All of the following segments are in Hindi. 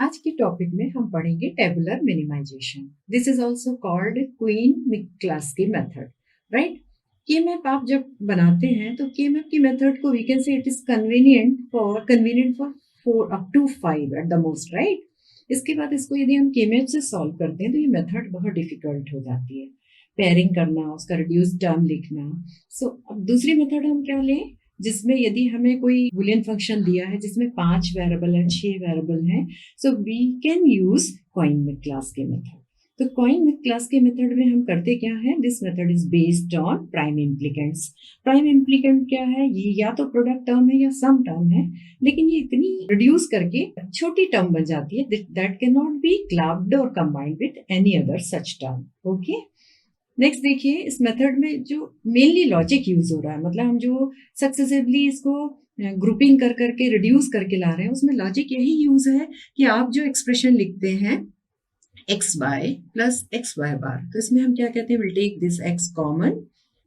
आज के टॉपिक में हम पढ़ेंगे tabular minimization. This is also called Quine McCluskey method, right. K map आप जब बनाते हैं तो केमैप की मेथड को we can say it is convenient for 4 up to 5 at the most, right. इसके बाद इसको यदि हम केमैप से सॉल्व करते हैं तो ये मेथड बहुत डिफिकल्ट हो जाती है। पेयरिंग करना, उसका रिड्यूस टर्म लिखना। अब दूसरी मेथड हम क्या लें जिसमें यदि हमें कोई बुलियन फंक्शन दिया है जिसमें 5 वेरिएबल है, 6 वेरिएबल है, so we can use Quine McCluskey के मेथड। तो कॉइन मिड क्लास के मेथड में हम करते क्या है, this method is based on prime implicants. Prime implicant क्या है, ये या तो प्रोडक्ट टर्म है या सम टर्म है, लेकिन ये इतनी रिड्यूस करके छोटी टर्म बन जाती है that can not be clubbed or combined with any other such term. Okay, next देखिए, इस मेथड में जो मेनली लॉजिक यूज हो रहा है, मतलब हम जो सक्सेसिवली इसको ग्रुपिंग कर करके रिड्यूस करके ला रहे हैं, उसमें लॉजिक यही यूज है कि आप जो एक्सप्रेशन लिखते हैं x y plus x y bar, तो इसमें हम क्या कहते हैं, will take this x common,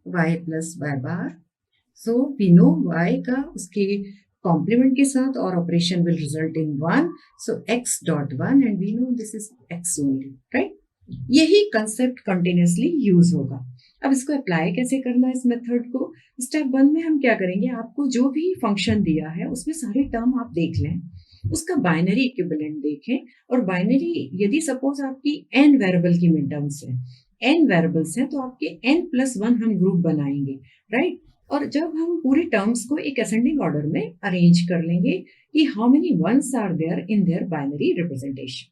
y plus y bar. So we know y का उसके कॉम्प्लीमेंट के साथ और operation will result in 1, so x dot 1 and we know this is x only, right. यही कंसेप्ट कंटिन्यूसली यूज होगा। अब इसको अप्लाई कैसे करना है इस मेथड को, स्टेप 1 में हम क्या करेंगे, आपको जो भी फंक्शन दिया है उसमें सारे टर्म आप देख लें, उसका बाइनरी इक्विवेलेंट देखें, और बाइनरी यदि सपोज आपकी n वेरिएबल की मिड टर्म्स है, n वेरिएबल्स हैं, तो आपके n+1 हम ग्रुप बनाएंगे, राइट। और जब हम पूरी टर्म्स को एक असेंडिंग ऑर्डर में अरेंज कर लेंगे कि how many ones are there in their binary representation.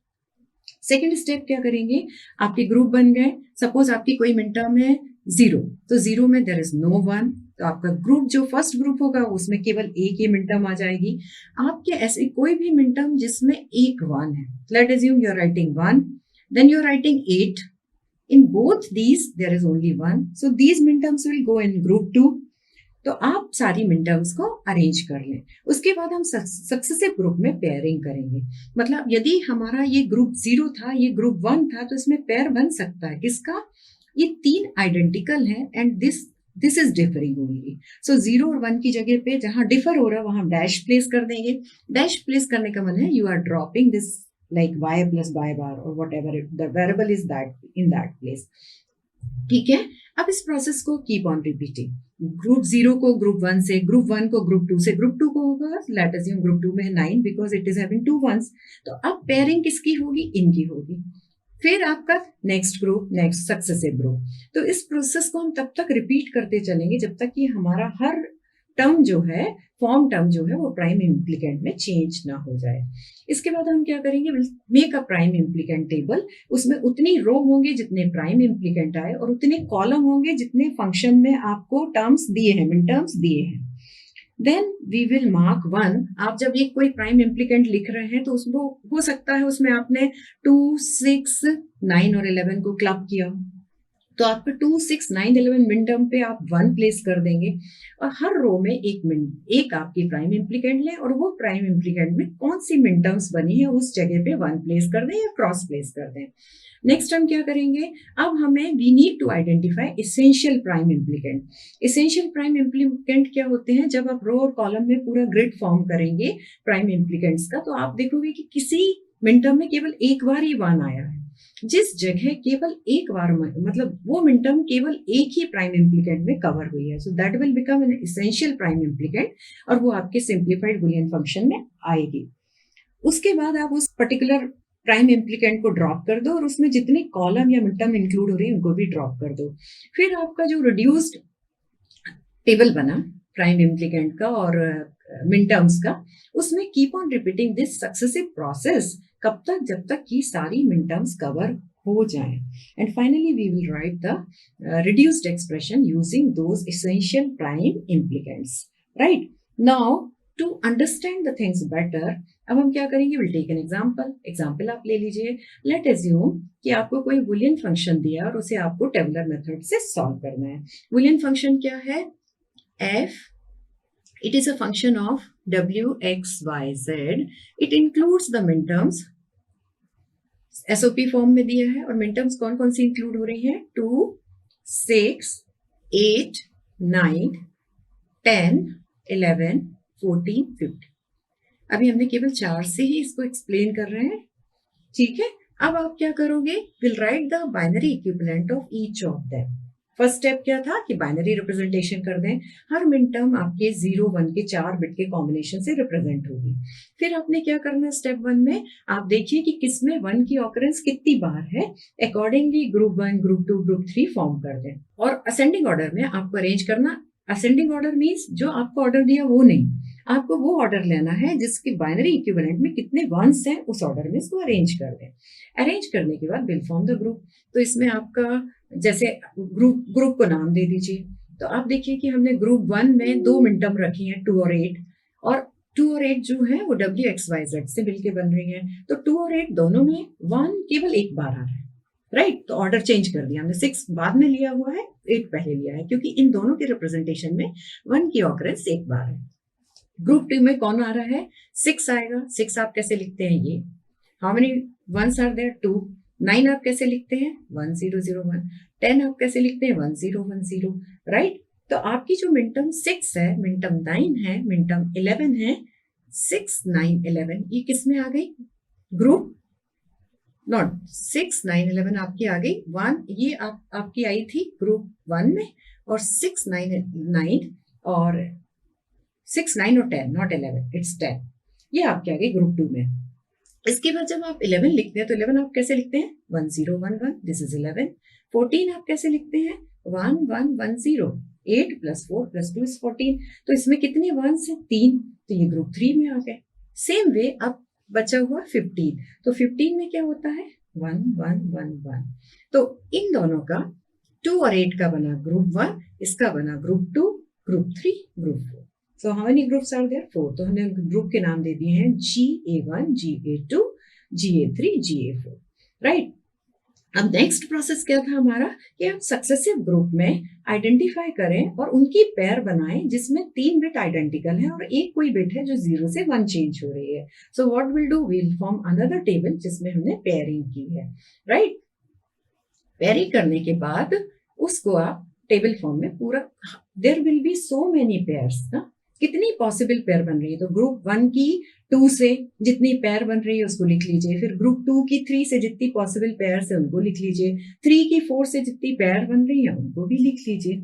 Second step क्या करेंगे, आपके ग्रुप बन गए, सपोज आपकी कोई मिड टर्म है 0, तो 0 में देयर इज नो 1, तो आपका ग्रुप जो फर्स्ट ग्रुप होगा उसमें केवल एक ही मिड टर्म आ जाएगी। आपके ऐसे कोई भी मिड टर्म जिसमें एक 1 है, let assume you are writing 1, then you are writing 8, in both these there is only 1, so these midterms will go in group 2। तो आप सारी मिनटर्म्स को अरेंज कर लें, उसके बाद हम सक्सेसिव ग्रुप में पेयरिंग करेंगे। मतलब यदि हमारा ये ग्रुप 0 था, ये ग्रुप 1 था, तो इसमें पेयर बन सकता है किसका, ये 3 आइडेंटिकल है and this is differing only. So 0 और 1 की जगह पे जहां डिफर हो रहा है वहां डैश प्लेस कर देंगे। डैश प्लेस करने का मतलब है you are dropping this like y plus y bar or whatever the variable is that in that place, ठीक है। अब इस प्रोसेस को कीप ऑन रिपीटिंग, ग्रुप 0 को ग्रुप 1 से, ग्रुप 1 को ग्रुप 2 से, ग्रुप 2 को होगा, लेट अस अज्यूम ग्रुप 2 में है 9 because it is having 2 1s, तो अब पेयरिंग किसकी होगी, इनकी होगी। फिर आपका next group, next successive group. तो इस प्रोसेस को हम तब तक रिपीट करते चलेंगे जब तक कि हमारा हर टर्म जो है, फॉर्म टर्म जो है, वो प्राइम इम्प्लीकेंट में चेंज ना हो जाए। इसके बाद हम क्या करेंगे, make a prime implicant table. उसमें उतनी रो होंगे जितने प्राइम इम्प्लीकेंट आए और उतने कॉलम होंगे जितने फंक्शन में आपको टर्म्स दिए हैं, मिड टर्म्स दिए हैं। Then we will mark 1। आप जब एक कोई प्राइम इम्प्लीकेंट लिख रहे हैं तो उसको हो सकता है उसमें आपने 2 6 9 और 11 को क्लब किया, तो आपका 2 6 9 11 मिड टर्म पे आप 1 प्लेस कर देंगे, और हर रो में एक आपकी प्राइम इम्प्लीकेंट लें और वो प्राइम इम्प्लीकेंट में कौन सी मिड टर्म्स बनी है उस जगह पे 1 प्लेस कर दें या क्रॉस प्लेस कर दें। नेक्स्ट हम क्या करेंगे, अब हमें we need to identify essential prime implicant. Essential prime implicant क्या होते हैं, जब आप रो और कॉलम में पूरा ग्रिड फॉर्म करेंगे प्राइम इम्प्लीकेंट्स का, तो आप देखोगे कि किसी मिड टर्म में केवल एक बार ही 1 आया है, जिस जगह केवल एक बार मतलब वो मिड टर्म केवल एक ही प्राइम इम्प्लीकेंट में कवर हुई है, so that will become an essential prime implicant, और वो आपके सिंप्लीफाइड बुलियन फंक्शन में आएगी। उसके बाद आप उस पर्टिकुलर प्राइम इम्प्लीकेंट को ड्रॉप कर दो और उसमें जितने कॉलम या मिड टर्म इंक्लूड हो रही है उनको भी ड्रॉप कर दो। फिर आपका जो रिड्यूस्ड टेबल बना प्राइम इम्प्लीकेंट का और मिड टर्म्स का, उसमें keep on repeating this successive process, कब तक, जब तक कि सारी मिड टर्म्स कवर हो जाए, and finally we will write the reduced expression using those essential prime implicants, right. Now to understand the things better, अब हम क्या करेंगे, विल टेक एन एग्जाम्पल आप ले लीजिए। लेट अज्यूम कि आपको कोई बुलियन फंक्शन दिया और उसे आपको टेबुलर मेथड से सॉल्व करना है। बुलियन फंक्शन क्या है, f, it is a function of w, x, y, z, it includes the midterms, SOP form में दिया है, और midterms कौन कौन सी इंक्लूड हो रही हैं, 2 6 8 9 10 11 14 15। अभी हमने केवल 4 से ही इसको एक्सप्लेन कर रहे हैं, ठीक है। अब आप क्या करोगे, will write the binary equivalent of each of them. First step क्या था कि बाइनरी रिप्रेजेंटेशन कर दें। हर मिन टर्म आपके 0 1 के 4 बिट के कॉम्बिनेशन से रिप्रेजेंट होगी। फिर आपने क्या करना है, स्टेप 1 में आप देखिए कि किसमें 1 की ऑकरेंस कितनी बार है, accordingly group 1 group 2 group 3 form कर दें। और असेंडिंग ऑर्डर में आपको अरेंज करना। असेंडिंग ऑर्डर मीन्स जो आपको ऑर्डर दिया वो नहीं, आपको वो ऑर्डर लेना है जिसके बाइनरी इक्विवेलेंट में कितने वंस हैं, उस ऑर्डर में इसको अरेंज कर दें। अरेंज करने के बाद विल फॉर्म द ग्रुप। तो इसमें आपका जैसे ग्रुप को नाम दे दीजिए। तो आप देखिए कि हमने ग्रुप 1 में 2 मिनटर्म रखी हैं, 2 और 8, और 2 और 8 जो है वो WXYZ से मिलके बन रही हैं। तो 2 और 8 दोनों में 1 केवल एक बार आ रहा है, राइट। तो ऑर्डर चेंज कर दिया हमने, 6 बाद में लिया हुआ है, 8 पहले लिया है, क्योंकि इन दोनों के रिप्रेजेंटेशन में 1 की ऑकरेंस एक बार है। ग्रुप 2 में कौन आ रहा है, 6 आएगा। 6 आप कैसे लिखते हैं, ये how many ones are there, 2। 9 आप कैसे लिखते हैं, 1 0 0 1। 10 आप कैसे लिखते हैं, 1 0 1 0, राइट। तो आपकी जो मिनटर्म 6 है, मिनटर्म 9 है, मिनटर्म 11 है, 6 9 11 ये किस में आ गई, ग्रुप नॉट 6 9 11 आपकी आ गई 1, ये आपकी आई थी ग्रुप 1 में, और 6 9 9 और 6 9 और 10 नॉट 11 इट्स 10, ये आपकी आ गई ग्रुप 2 में। इसके बाद जब आप 11 लिखते हैं तो 11 आप कैसे लिखते हैं, 1 0 1 1, दिस इज 11। 14 आप कैसे लिखते हैं, 1 1 1 0। 8 + 4 + 2 इज 14। तो इसमें कितने वंस हैं, 3, तो ये ग्रुप 3 में आ गए। सेम वे अब बचा हुआ 15। तो 15 में क्या होता है, 1 1 1 1। तो इन दोनों का 2 और 8 का बना ग्रुप 1, इसका बना group 2, group 3, group 4। So how many groups are there? 4. तो हमने ग्रुप के नाम दे दिए हैं GA1, GA2, GA3, GA4, right. अब नेक्स्ट प्रोसेस क्या था हमारा कि आप सक्सेसिव ग्रुप में आइडेंटिफाई करें और उनकी पेयर बनाएं जिसमें 3 बिट आइडेंटिकल है और एक कोई बिट है जो 0 से 1 चेंज हो रही है। So what will do, will form another table जिसमें हमने पेयरिंग की है, राइट। पेयरिंग करने के बाद उसको आप टेबल फॉर्म में पूरा, there will be so many pairs ना, कितनी पॉसिबल पेयर बन रही है। तो ग्रुप 1 की 2 से जितनी पेयर बन रही है उसको लिख लीजिए, फिर ग्रुप 2 की 3 से जितनी पॉसिबल पेयर है उनको लिख लीजिए, 3 की 4 से जितनी पेयर बन रही है उनको भी लिख लीजिए,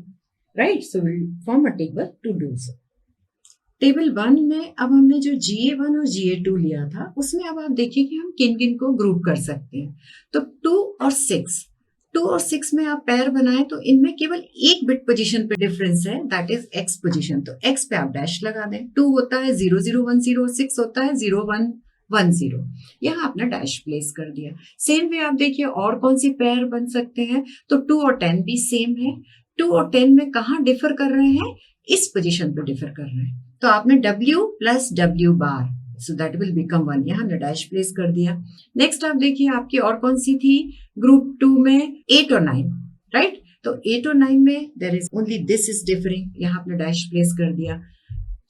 right. So will form a table to do so. Table 1 में अब हमने जो GA1 और GA2 लिया था उसमें अब आप देखिए कि हम किन किन को ग्रुप कर सकते हैं। तो 2 और 6 में आप पेयर बनाएं तो इनमें केवल एक बिट पोजीशन पे डिफरेंस है, दैट इज x पोजीशन। तो x पे आप डैश लगा दें। 2 होता है 0 0 1 0, 6 होता है 0 1 1 0, यहाँ आपने डैश प्लेस कर दिया। सेम वे आप देखिए और कौन सी पेयर बन सकते हैं। तो 2 और 10 भी सेम है। 2 और 10 में कहाँ डिफर कर रहे हैं, इस पोजीशन पे डिफर कर रहे हैं। तो आपने W + W bar, so that will become 1, यहाँ हमने डैश प्लेस कर दिया। नेक्स्ट आप देखिए आपकी और कौन सी थी ग्रुप 2 में, 8 और 9, राइट। तो 8 और 9 में there is only this is differing, यहाँ आपने डैश प्लेस कर दिया।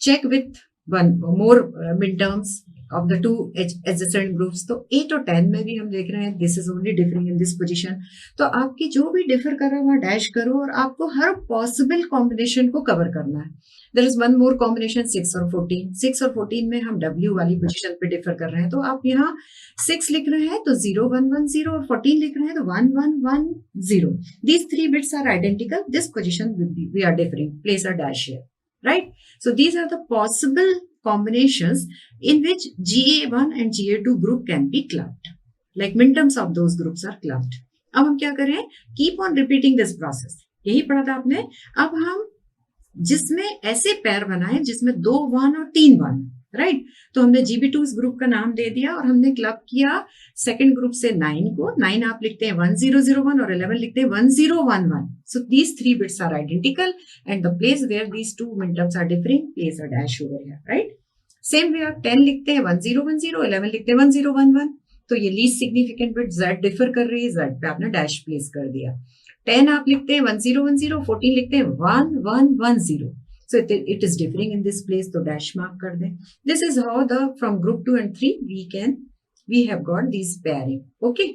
Check with one more minterms of the 2 adjacent groups। तो 8 और 10 में भी हम देख रहे हैं this is only differing in this position. तो आपकी जो भी डिफर कर रहा है वहां डैश करो और आपको हर पॉसिबल कॉम्बिनेशन को कवर करना है। There is one more combination 6 और 14। 6 और 14 में हम W वाली पोजीशन पे डिफर कर रहे हैं। तो आप यहाँ 6 लिख रहे हैं तो 0 1 1 0, और 14 लिख रहे हैं तो 1 1 1 0। These 3 bits are identical. This position we are differing. Place a dash here, right? So these are the possible combinations in which GA1 and GA2 group can be clubbed. Like minterms of those groups are clubbed. अब हम क्या करें, keep on repeating this process. यही पढ़ा था आपने। अब हम जिसमें ऐसे पेयर बनाए जिसमें 2 1 और 3 1, राइट। तो हमने GB2 इस ग्रुप का नाम दे दिया और हमने क्लब किया सेकंड ग्रुप से 9 को। 9 आप लिखते हैं 1 0 0 1 और 11 लिखते हैं 1 0 1 1। So these 3 bits are identical and the place where these 2 minterms are differing, place a dash over here, right? Same way आप 10 लिखते हैं 1 0 1 0, 11 लिखते हैं 1 0 1 1। तो ये least significant bit Z differ कर रही है, Z पे आपने डैश प्लेस कर दिया। 10 आप लिखते हैं 1 0 1 0, 14 लिखते हैं 1 1 1 0। So it is differing in this place, तो dash mark कर दें। This is how from group 2 and 3 we have got these pairing. Okay.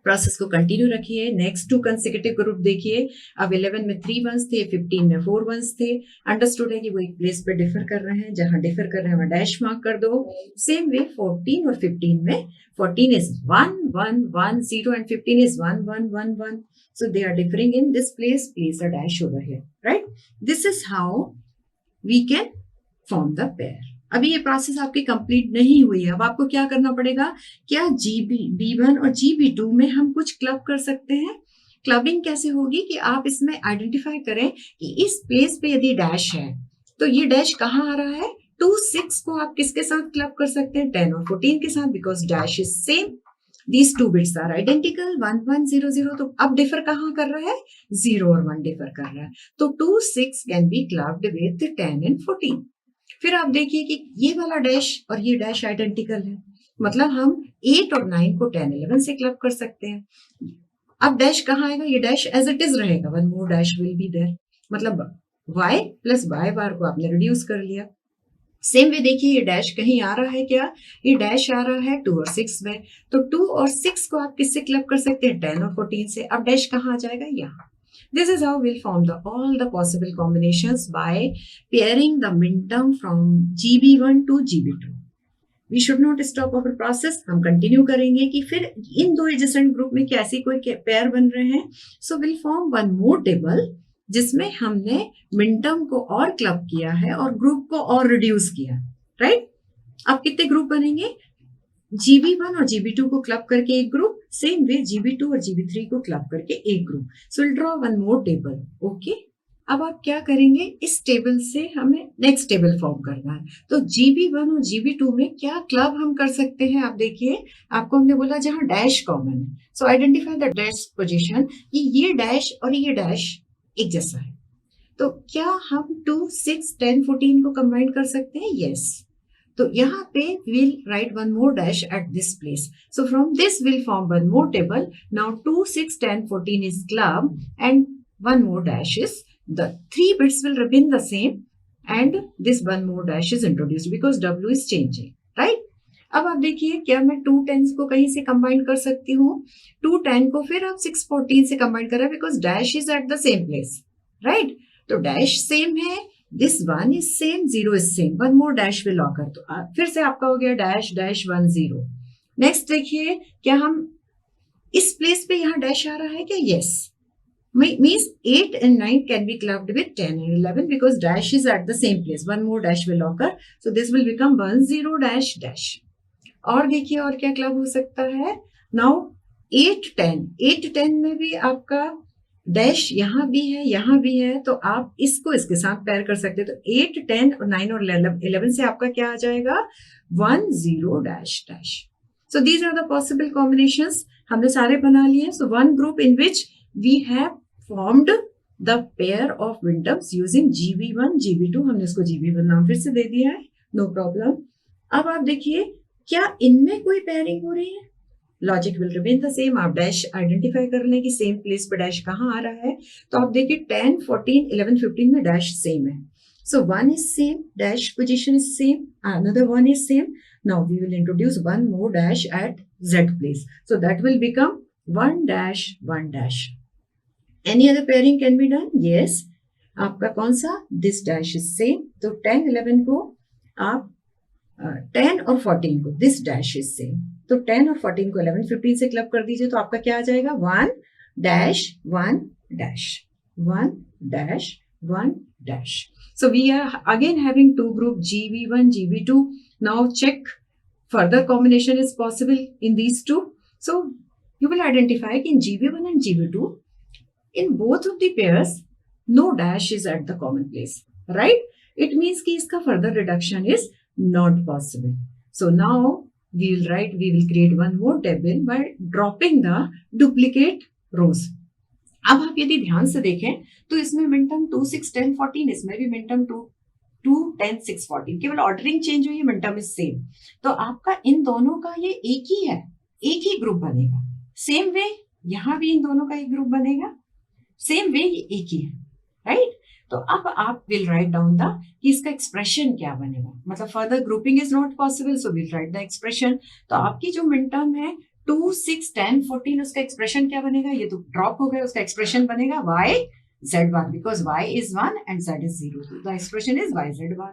Process को कंटिन्यू रखिए। नेक्स्ट 2 कंसेक्यूटिव ग्रुप देखिए। अब 11 में 3 वंस थे, 15 में 4 वंस थे। अंडरस्टूड है कि वो एक प्लेस पे डिफर कर रहे हैं, जहां डिफर कर रहे हैं वहां डैश मार्क कर दो। सेम वे 14 और 15 में 14 is 1 1 1 0 and 15 is 1 1 1 1. So they are differing in this place. Place a dash over here, right? This is how we can form the pair. अभी ये प्रोसेस आपकी कंप्लीट नहीं हुई है। अब आपको क्या करना पड़ेगा, क्या GB1 और GB2 में हम कुछ क्लब कर सकते हैं। क्लबिंग कैसे होगी कि आप इसमें आइडेंटिफाई करें कि इस प्लेस पे यदि डैश है तो ये डैश कहाँ आ रहा है। 2 6 को आप किसके साथ क्लब कर सकते हैं, 10 और 14 के साथ, because dash is same. These two bits are identical, 1 1 0 0. तो अब डिफर कहाँ कर रहा है, 0 और 1 डिफर कर रहा है। तो 2 6 can be clubbed with 10 and 14. फिर आप देखिए कि ये वाला डैश और ये डैश आइडेंटिकल है, मतलब हम 8 और 9 को 10 11 से क्लब कर सकते हैं। अब डैश कहाँ आएगा, ये डैश एज इट इज रहेगा, one more dash will be there, मतलब y प्लस y बार को आपने रिड्यूस कर लिया। सेम वे देखिए, ये डैश कहीं आ रहा है क्या, ये डैश आ रहा है 2 और 6 में। तो 2 और 6 को आप किससे क्लब कर सकते हैं, 10 और 14 से। अब डैश कहाँ आ जाएगा, यहाँ। This is how we'll form all the possible combinations by pairing the minterm from GB1 to GB2. We should not stop our process. हम कंटिन्यू करेंगे कि फिर इन दो एडजेसेंट ग्रुप में कैसे कोई पेयर बन रहे हैं। So we'll form one more table जिसमें हमने मिनटर्म को और क्लब किया है और ग्रुप को और रिड्यूस किया, राइट। अब कितने ग्रुप बनेंगे, GB1 और GB2 को क्लब करके एक ग्रुप, सेम वे GB2 और GB3 को क्लब करके एक group. So will draw one more table, okay. अब आप क्या करेंगे, इस टेबल से हमें नेक्स्ट टेबल फॉर्म करना है। तो GB1 और GB2 में क्या क्लब हम कर सकते हैं, आप देखिए, आपको हमने बोला जहां डैश कॉमन है। सो आइडेंटिफाई द डैश पोजिशन, ये डैश और ये डैश एक जैसा है, तो क्या हम 2 6 10 14 को कंबाइन कर सकते हैं, यस। तो यहाँ पे we'll write one more dash at this place. So from this we'll form one more table. Now 2 6 10 14 is club and one more dash is, the 3 bits will remain the same and this one more dash is introduced because W is changing, right? अब आप देखिए, क्या मैं 2 10s को कहीं से कंबाइन कर सकती हूँ, 2 10 को फिर आप 6 14 से कंबाइन कर रहे हैं because dash is at the same place, right. तो डैश सेम है, this 1 is same, 0 is same, one more dash will occur। तो फिर से आपका हो गया डैश डैश 1 0। नेक्स्ट देखिए, क्या हम इस प्लेस पे यहाँ डैश आ रहा है क्या, yes. means 8 and 9 can be clubbed with 10 and 11 because dash is at the same place, one more dash will occur, so this will become 1 0 dash dash। और देखिए और क्या क्लब हो सकता है, नाउ 8 10 में भी आपका डैश यहाँ भी है यहाँ भी है, तो आप इसको इसके साथ पेयर कर सकते हैं। तो 8 10 और 9 और 11 से आपका क्या आ जाएगा, 1 0 dash dash. So these are the possible combinations, हमने सारे बना लिए। So one group in which we have formed the pair of minterms using GB1 GB2, हमने इसको GB1 नाम फिर से दे दिया है, नो प्रॉब्लम। अब आप देखिए, क्या इनमें कोई पेयरिंग हो रही है, logic will remain the same. आप डैश आइडेंटिफाई कर लें कि सेम प्लेस पर डैश कहाँ आ रहा है। तो आप देखिए 10 14 11 15 में डैश सेम है, सो 1 is same, dash position is same, another 1 is same. Now we will introduce one more dash at Z place, so that will become 1 dash 1 dash। Any other pairing can be done, yes। आपका कौन सा, this dash is same, तो 10 11 को आप 10 और 14 को दिस डैश इज सेम, तो 10 और 14 को 11 15 से क्लब कर दीजिए, तो आपका क्या आ जाएगा, 1 dash 1 dash 1 dash 1 dash. So we are again having two group GB1 GB2। Now check further combination is possible in these two। So you will identify in GB1 and GB2, in both of the pairs no dash is at the common place, right? It means कि इसका further reduction is not possible। So now we will create one more table by dropping the duplicate rows। अब आप यदि ध्यान से देखें तो इसमें मिनटर्म 2 6 10 14, इसमें भी मिनटर्म 2 10 6 14, केवल ऑर्डरिंग चेंज हुई है, मिनटर्म इज सेम। तो आपका इन दोनों का ये एक ही है, एक ही ग्रुप बनेगा। सेम वे यहाँ भी इन दोनों का एक ग्रुप बनेगा, सेम वे ये एक ही है, राइट। तो अब आप विल राइट डाउन द कि इसका एक्सप्रेशन क्या बनेगा, मतलब further grouping is not possible, so will write the expression. तो आपकी जो मिनटर्म है 2, 6, 10, 14 उसका एक्सप्रेशन क्या बनेगा? ये तो ड्रॉप हो गया, उसका एक्सप्रेशन बनेगा y z bar because y is 1 and z is 0. So the expression is y z bar.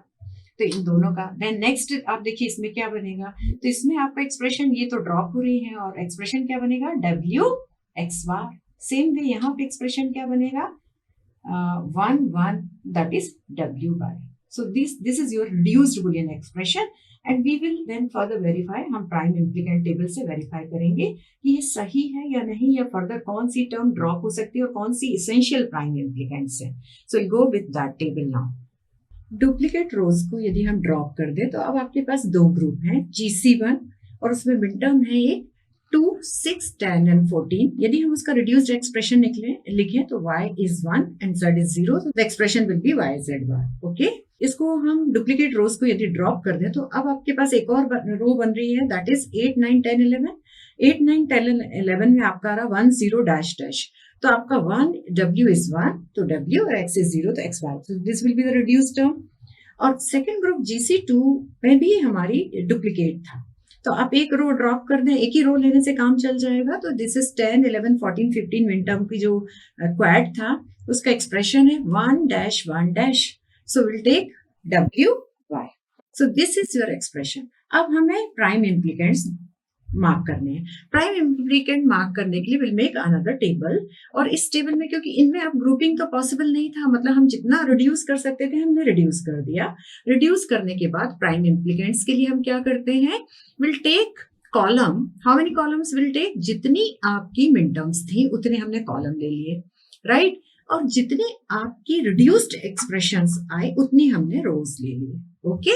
तो इन दोनों का देन नेक्स्ट आप देखिए इसमें क्या बनेगा, तो इसमें आपका एक्सप्रेशन ये तो ड्रॉप हो रही है और एक्सप्रेशन क्या बनेगा? w x bar. Same way यहाँ पे एक्सप्रेशन क्या बनेगा? 1 1 that is w bar. So this is your reduced Boolean expression and we will then further verify. हम प्राइम इम्प्लीकेंट टेबल से वेरीफाई करेंगे कि ये सही है या नहीं, या फर्दर कौन सी टर्म ड्रॉप हो सकती है और कौन सी इसेंशियल प्राइम इम्प्लीकेंट्स है. So will go with that table now. Duplicate rows को यदि हम ड्रॉप कर दे तो अब आपके पास दो ग्रुप हैं GC1 और उसमें मिड टर्म है एक 2, 6, 10 and 14. यदि हम उसका रिड्यूस्ड एक्सप्रेशन लिखें तो y is 1 and z is 0. So the expression will be y z bar. Okay? इसको हम डुप्लीकेट रोज को यदि ड्रॉप कर दें तो अब आपके पास एक और रो बन रही है, दैट इज 8, 9, 10, 11. 8, 9, 10, 11 में आपका आ रहा 1 0 डैश डैश, तो आपका 1 w is 1 तो w और x is 0 तो x bar. So this will be the reduced term. और सेकेंड ग्रुप GC2 में भी हमारी डुप्लीकेट था, तो आप एक रो ड्रॉप कर दें, एक ही रो लेने से काम चल जाएगा. तो दिस इज 10, 11, 14, 15 मिन टर्म की जो क्वाड था उसका एक्सप्रेशन है 1 dash 1 dash. So will take w y. So this is your expression. अब हमें प्राइम इम्प्लीकेंट्स मार्क करने हैं. प्राइम इम्प्लीकेंट मार्क करने के लिए विल मेक अनदर टेबल, और इस टेबल में क्योंकि इनमें अब ग्रुपिंग तो पॉसिबल नहीं था, मतलब हम जितना रिड्यूस कर सकते थे हमने रिड्यूस कर दिया. रिड्यूस करने के बाद प्राइम इम्प्लीकेंट्स के लिए हम क्या करते हैं, will take column. How many columns will take? जितनी आपकी मिड टर्म्स थी उतने हमने कॉलम ले लिए, राइट. और जितने आपकी रिड्यूस्ड एक्सप्रेशंस आए उतनी हमने रोज ले लिए. ओके.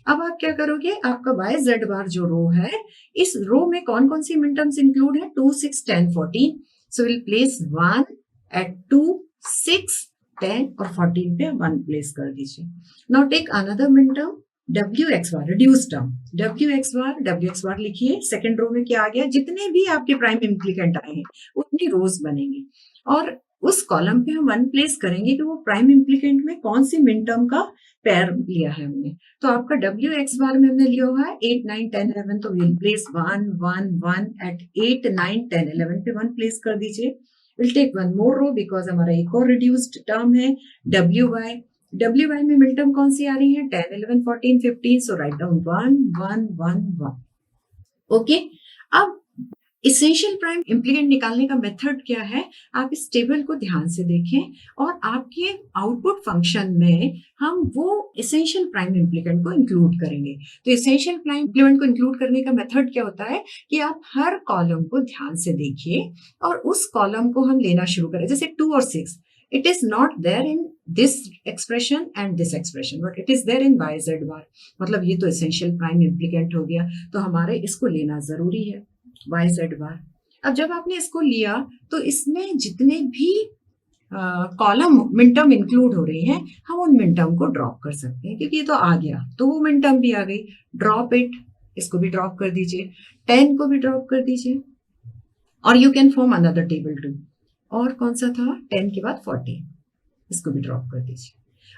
अब आप क्या करोगे, आपका y z बार जो रो है, इस रो में कौन कौन सी मिड टर्म्स इंक्लूड है? 2, 6, 10, 14. सो विल प्लेस 1 एट 2, 6, 10 और 14 पे 1 प्लेस कर दीजिए. Now take another minterm w x bar, reduced term w x bar लिखिए. सेकेंड रो में क्या आ गया? जितने भी आपके प्राइम इम्प्लीकेंट आए हैं उतनी रोज बनेंगी, और उस कॉलम पे हम 1 प्लेस करेंगे कि वो प्राइम इम्प्लीकेंट में कौन सी मिड टर्म का पेयर लिया है हमने. तो आपका w x bar में हमने लिया हुआ है 8, 9, 10, 11, तो विल प्लेस 1 1 1 एट 8, 9, 10, 11 पे 1 प्लेस कर दीजिए. Will take one more row because हमारा एक और रिड्यूस्ड टर्म है w y में मिड टर्म कौन सी आ रही है? 10, 11, 14, 15. So write down 1 1 1 1. ओके. अब इसेंशियल प्राइम इम्प्लीकेंट निकालने का मेथड क्या है, आप इस टेबल को ध्यान से देखें और आपके आउटपुट फंक्शन में हम वो इसेंशियल प्राइम इम्प्लीकेंट को इंक्लूड करेंगे. तो इसेंशियल प्राइम इम्प्लीकेंट को इंक्लूड करने का मेथड क्या होता है कि आप हर कॉलम को ध्यान से देखिए और उस कॉलम को हम लेना शुरू करें. जैसे 2 और 6, it is not there in this expression and this expression, but it is there in y z bar. मतलब ये तो इसेंशियल प्राइम इम्प्लीकेंट हो गया, तो हमारे इसको लेना जरूरी है y z bar. अब जब आपने इसको लिया तो इसमें जितने भी कॉलम मिड टर्म इंक्लूड हो रही हैं हम उन मिड टर्म को ड्रॉप कर सकते हैं, क्योंकि ये तो आ गया तो वो मिड टर्म भी आ गई. ड्रॉप इट, इसको भी ड्रॉप कर दीजिए, 10 को भी ड्रॉप कर दीजिए, और you can form another table two. और कौन सा था? 10 के बाद 14, इसको भी ड्रॉप कर दीजिए,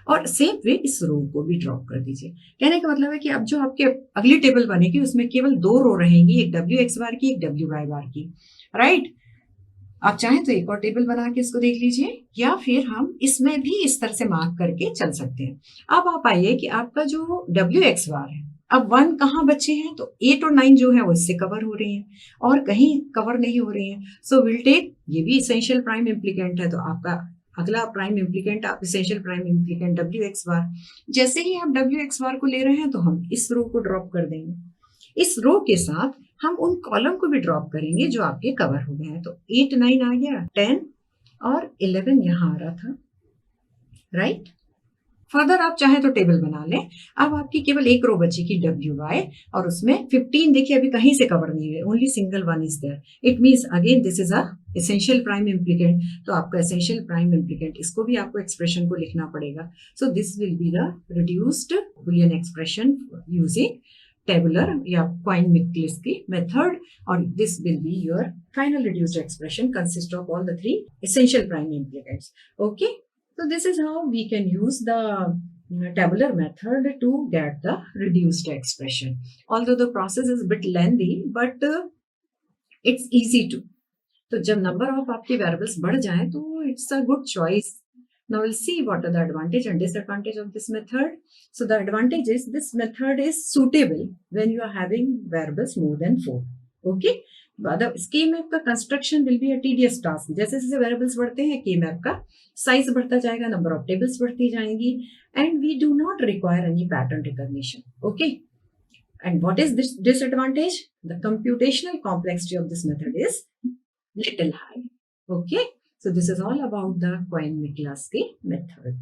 और सेम वे इस रो को भी ड्रॉप कर दीजिए. कहने का मतलब है कि अब जो आपके अगली टेबल बनेगी उसमें केवल 2 रो रहेंगी, एक w x बार की, एक w y बार की, राइट. आप चाहें तो एक और टेबल बना के इसको देख लीजिए, या फिर हम इसमें भी इस तरह से मार्क करके चल सकते हैं. अब आप आइए कि आपका जो w x बार है, अब 1 कहाँ बचे हैं? तो 8 और 9 जो है वो इससे कवर हो रही हैं और कहीं कवर नहीं हो रही हैं. सो विल टेक, ये भी इसेंशियल प्राइम इम्प्लीकेंट है, तो आपका अगला प्राइम इम्प्लीकेंट, आप essential prime implicant w x बार. जैसे ही आप w x बार को ले रहे हैं तो हम इस रो को ड्रॉप कर देंगे. इस रो के साथ हम उन कॉलम को भी ड्रॉप करेंगे जो आपके कवर हो गए हैं. तो 8, 9 आ गया, 10 और 11 यहाँ आ रहा था, राइट. फर्दर आप चाहें तो टेबल बना लें. अब आपकी केवल एक रो बचेगी w y, और उसमें 15 देखिए अभी कहीं से कवर नहीं हुए, only single one is there. It means again this is a essential prime implicant. तो आपका एसेंशियल प्राइम इम्प्लीकेंट, इसको भी आपको एक्सप्रेशन को लिखना पड़ेगा. So this will be the reduced Boolean expression using tabular या क्वाइन-मिक्लिस्की मेथड, और this will be your final reduced expression consist of all the 3 essential prime implicants. Okay, so this is how we can use the tabular method to get the reduced expression. Although the process is a bit lengthy, but it's easy too. तो जब नंबर ऑफ आपके वेरिएबल्स बढ़ जाएं तो it's a good choice. Now we'll see what are the advantage and disadvantage of this method. So the advantage is this method is suitable when you are having variables more than 4. Okay. The K-map का construction will be a tedious task. जैसे जैसे variables बढ़ते हैं K-map का size बढ़ता जाएगा, number of tables बढ़ती जाएंगी, and we do not require any pattern recognition. Okay. And what is this disadvantage? The computational complexity of this method is little high. Okay. So this is all about the Cohen-Mikulski method.